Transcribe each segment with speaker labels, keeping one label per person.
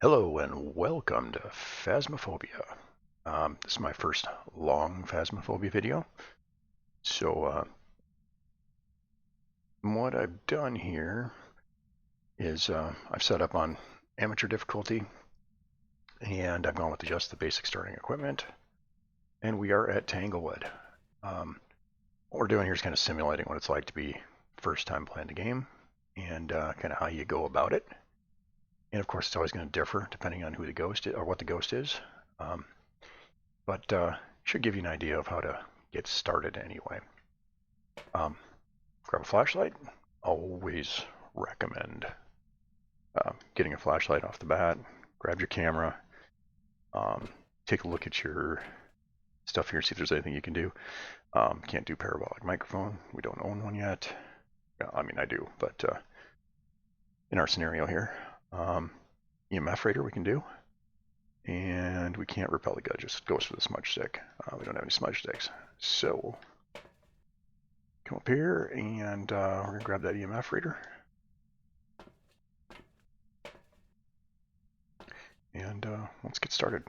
Speaker 1: Hello and welcome to Phasmophobia. This is my first long Phasmophobia video. So what I've done here is I've set up on amateur difficulty and I've gone with just the basic starting equipment, and we are at Tanglewood. What we're doing here is kind of simulating what it's like to be first time playing the game and kind of how you go about it. And of course, it's always going to differ depending on who the ghost is or what the ghost is. But should give you an idea of how to get started anyway. Grab a flashlight. Always recommend getting a flashlight off the bat. Grab your camera. Take a look at your stuff here, see if there's anything you can do. Can't do parabolic microphone. We don't own one yet. I mean, I do, but in our scenario here, EMF radar we can do. And we can't repel the gut, just goes for the smudge stick. We don't have any smudge sticks. So come up here and we're going to grab that EMF reader. And let's get started.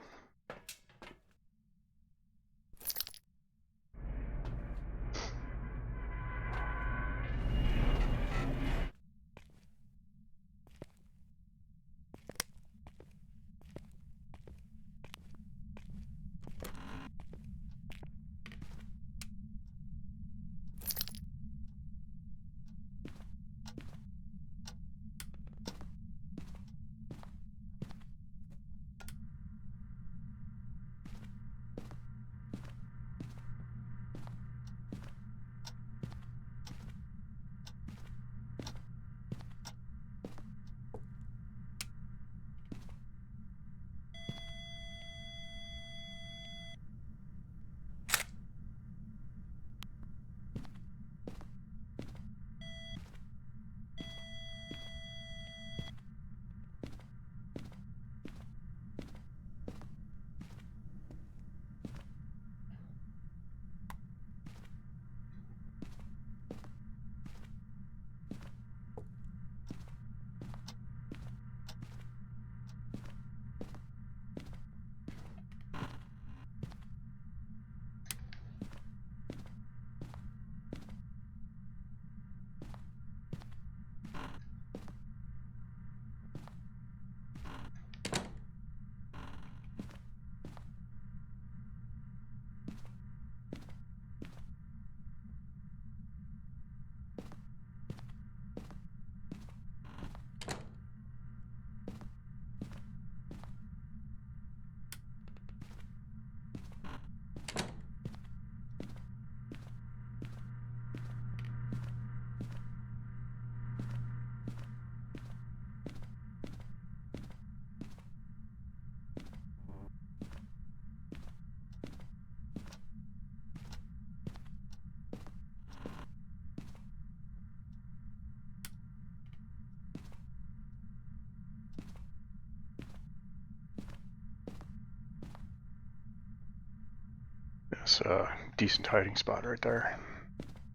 Speaker 1: That's a decent hiding spot right there.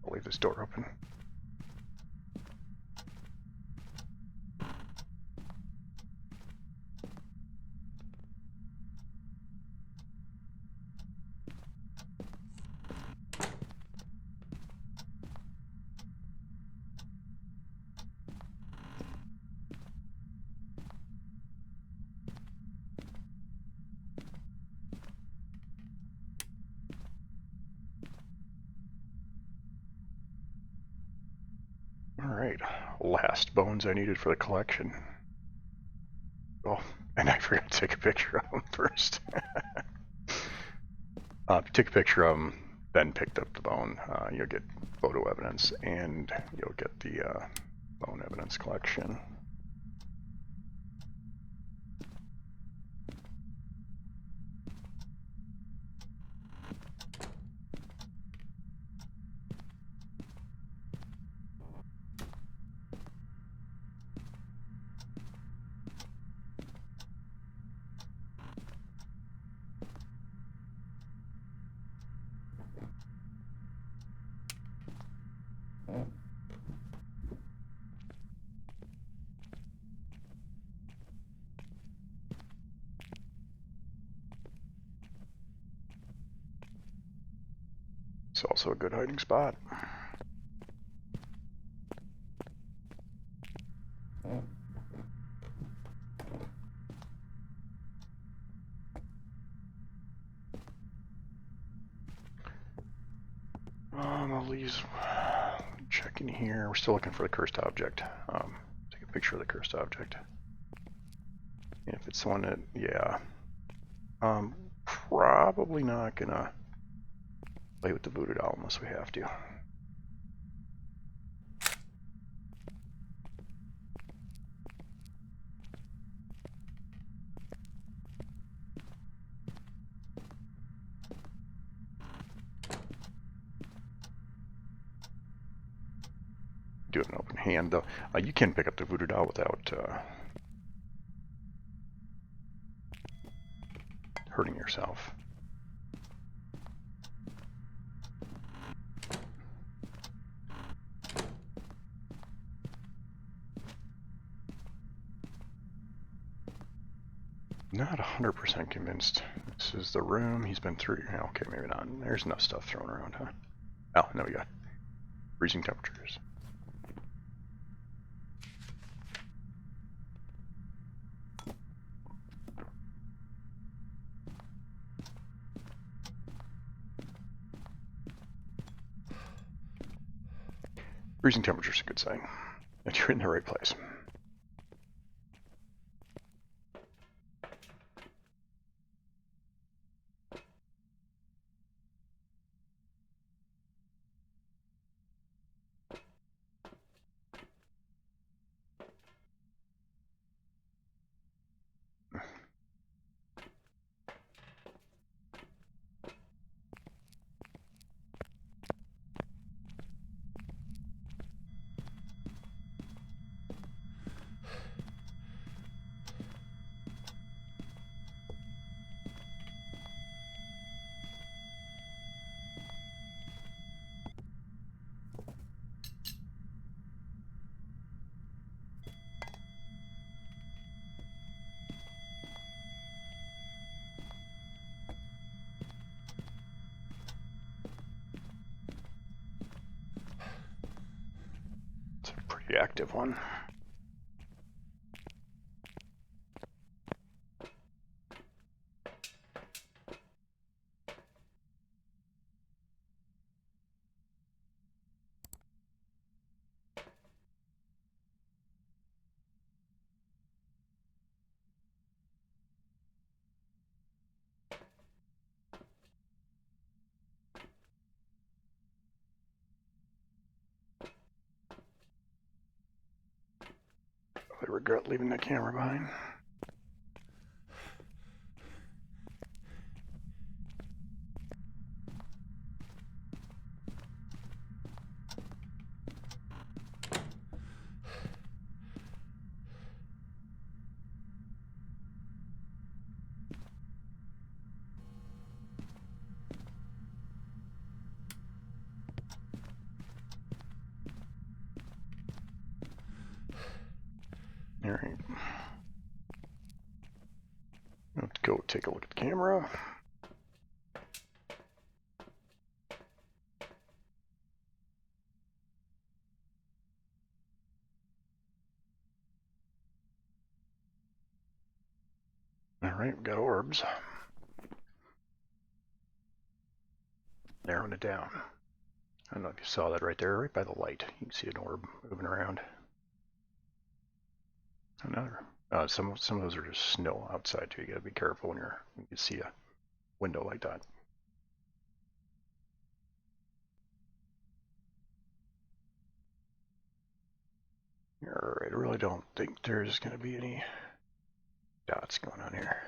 Speaker 1: I'll leave this door open. Alright, last bones I needed for the collection. Oh, and I forgot to take a picture of them first. Take a picture of them, then picked up the bone. You'll get photo evidence and you'll get the bone evidence collection. It's also a good hiding spot. I'll leave. Checking here. We're still looking for the cursed object. Take a picture of the cursed object. If it's the one that, yeah. Probably not gonna play with the voodoo doll unless we have to. Do have an open hand though. You can pick up the voodoo doll without hurting yourself. Not 100% convinced. This is the room he's been through. Okay, maybe not. There's enough stuff thrown around, huh? Oh, no, we got freezing temperatures. Freezing temperatures is a good sign that you're in the right place. It's a pretty active one. I regret leaving the camera behind. All right. Let's go take a look at the camera. All right, we got orbs. Narrowing it down. I don't know if you saw that right there, right by the light. You can see an orb moving around. Another. Some of those are just snow outside too. You gotta be careful when you see a window like that. Alright, I really don't think there's gonna be any dots going on here.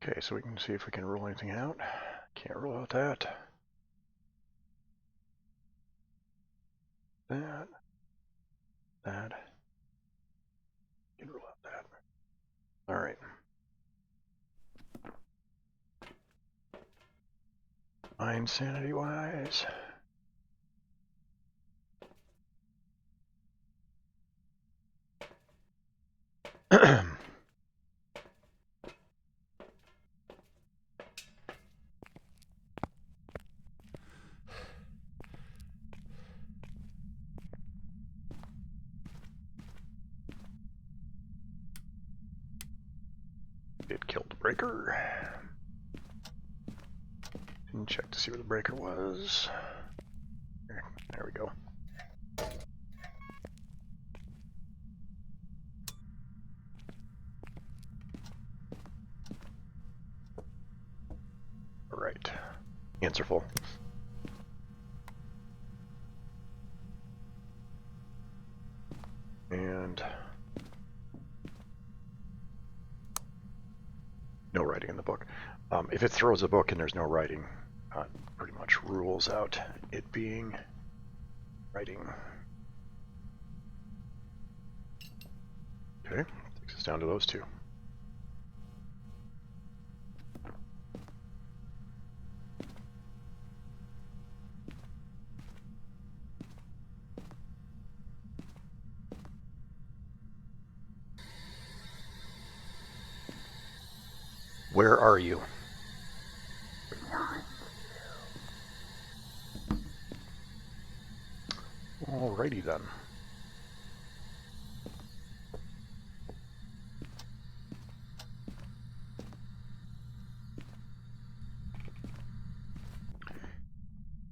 Speaker 1: Okay, so we can see if we can rule anything out. Can't rule out that. That. Can rule out that. Alright. Mind sanity wise. breaker. Didn't check to see where the breaker was. There we go. All right. Hands are full. And no writing in the book. If it throws a book and there's no writing, pretty much rules out it being writing. Okay, takes us down to those two. Where are you? Alrighty then.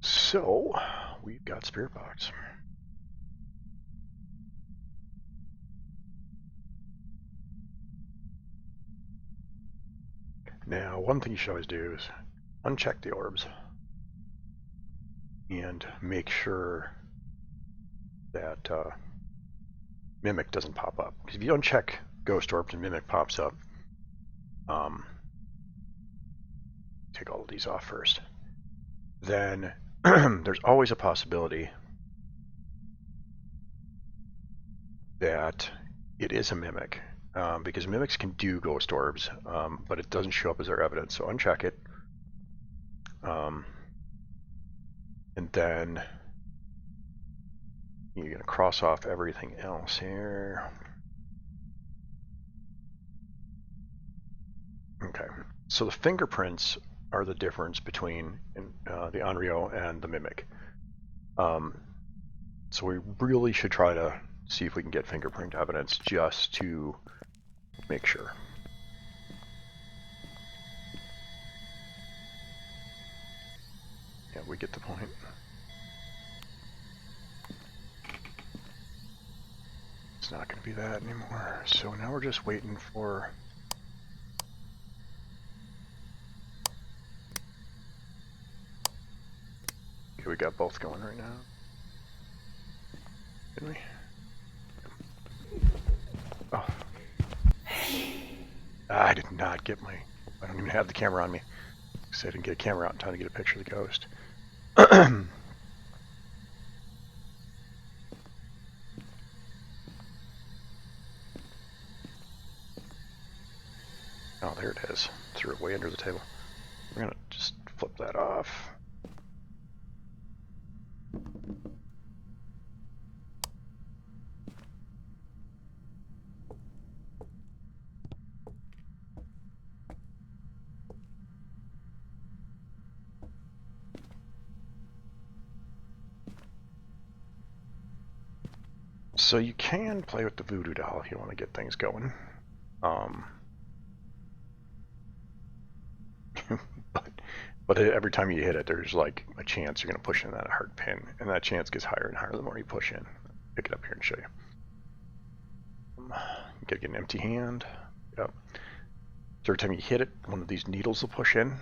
Speaker 1: So, we've got Spirit Box. Now, one thing you should always do is uncheck the orbs and make sure that Mimic doesn't pop up. Because if you uncheck Ghost Orbs and Mimic pops up, take all of these off first. Then there's always a possibility that it is a Mimic. Because Mimics can do Ghost Orbs, but it doesn't show up as their evidence. So uncheck it. And then you're going to cross off everything else here. Okay, so the fingerprints are the difference between the Onryo and the Mimic. So we really should try to see if we can get fingerprint evidence just to make sure. Yeah, we get the point. It's not going to be that anymore. So now we're just waiting for... Okay, we got both going right now. Didn't we? Oh. I did not get my... I don't even have the camera on me. So I didn't get a camera out in time to get a picture of the ghost. Oh, there it is. Threw it way under the table. We're gonna just flip that off. So you can play with the voodoo doll if you want to get things going. But every time you hit it, there's like a chance you're going to push in that hard pin, and that chance gets higher and higher the more you push in. Pick it up here and show you. You gotta get an empty hand. Yep. So every time you hit it, one of these needles will push in,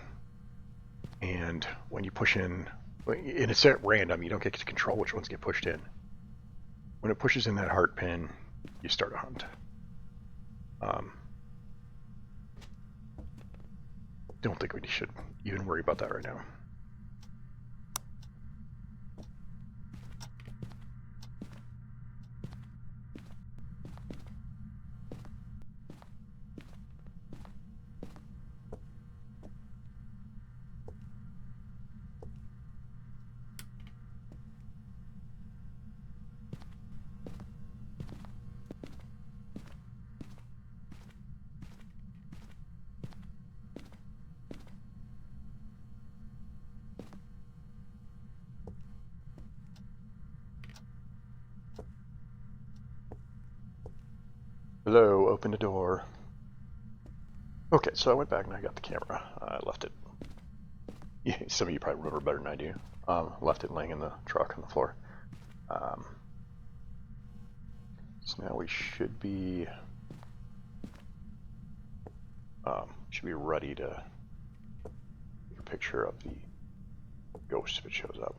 Speaker 1: and when you push in, and it's at random, you don't get to control which ones get pushed in. When it pushes in that heart pin, you start a hunt. Don't think we should even worry about that right now. Hello, open the door. Okay, so I went back and I got the camera. I left it. Yeah, some of you probably remember better than I do. Left it laying in the truck on the floor. So now we should be ready to take a picture of the ghost if it shows up.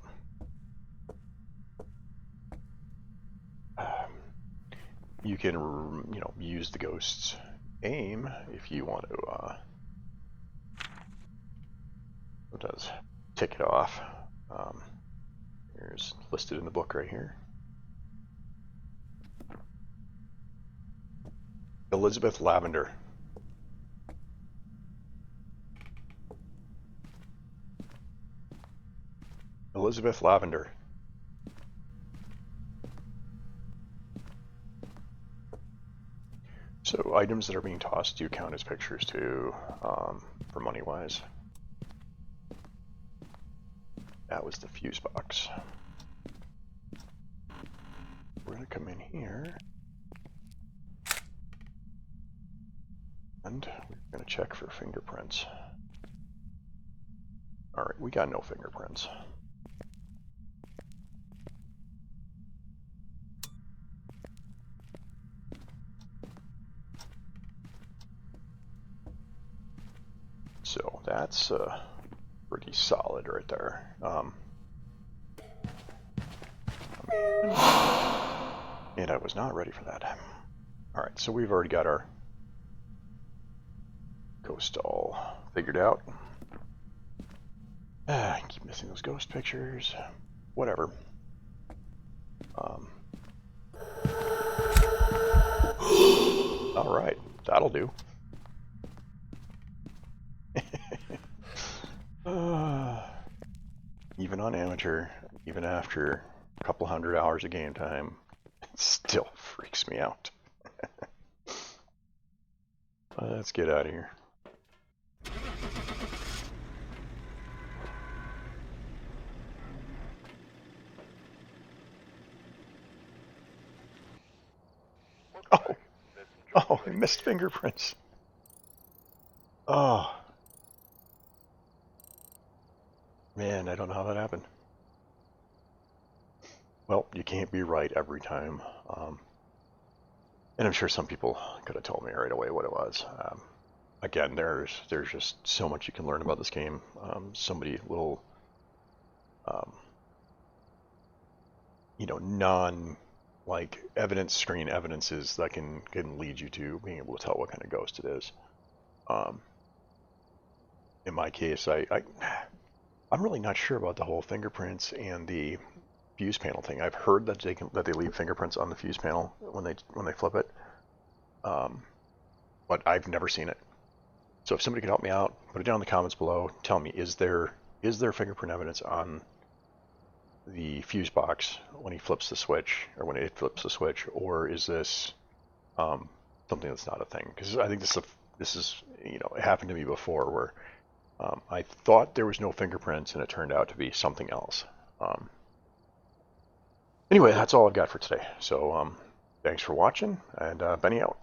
Speaker 1: You can, use the ghost's aim if you want to. Sometimes tick it off. Here's listed in the book right here. Elizabeth Lavender. Elizabeth Lavender. So items that are being tossed do count as pictures too, for money-wise. That was the fuse box. We're gonna come in here. And we're gonna check for fingerprints. Alright, we got no fingerprints. So that's pretty solid right there. And I was not ready for that. Alright, so we've already got our ghost all figured out. I keep missing those ghost pictures. Whatever. Alright, that'll do. Even on amateur, even after a couple hundred hours of game time, it still freaks me out. Let's get out of here. Oh, I missed fingerprints. Oh. Man, I don't know how that happened. Well, you can't be right every time. And I'm sure some people could have told me right away what it was. Again, there's just so much you can learn about this game. So many little, non-like evidence screen evidences that can lead you to being able to tell what kind of ghost it is. In my case, I'm really not sure about the whole fingerprints and the fuse panel thing. I've heard that they leave fingerprints on the fuse panel when they flip it, but I've never seen it. So if somebody could help me out, put it down in the comments below. Tell me, is there fingerprint evidence on the fuse box when he flips the switch, or when it flips the switch, or is this something that's not a thing? Because I think this is it happened to me before where I thought there was no fingerprints and it turned out to be something else. Anyway, that's all I've got for today. So thanks for watching, and Benny out.